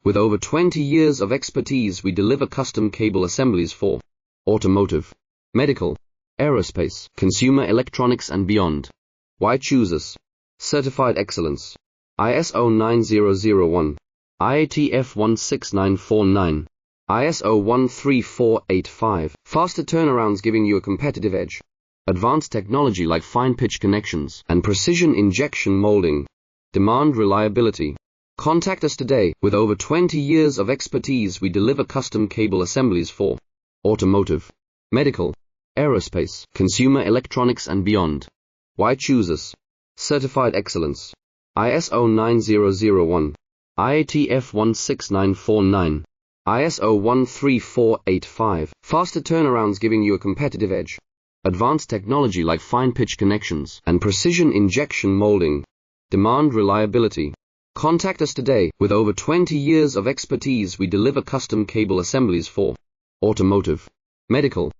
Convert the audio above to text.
With over 20 years of expertise, we deliver custom cable assemblies for automotive, medical, aerospace, consumer electronics and beyond. Why choose us? Certified excellence. ISO 9001, IATF 16949, ISO 13485. Faster turnarounds giving you a competitive edge. Advanced technology like fine pitch connections and precision injection molding. Demand reliability. Contact us today. With over 20 years of expertise, we deliver custom cable assemblies for automotive, medical, aerospace, consumer electronics and beyond. Why choose us? Certified excellence. ISO 9001, IATF 16949, ISO 13485. Faster turnarounds giving you a competitive edge. Advanced technology like fine pitch connections and precision injection molding. Demand reliability. Contact us today. With over 20 years of expertise, we deliver custom cable assemblies for automotive, medical,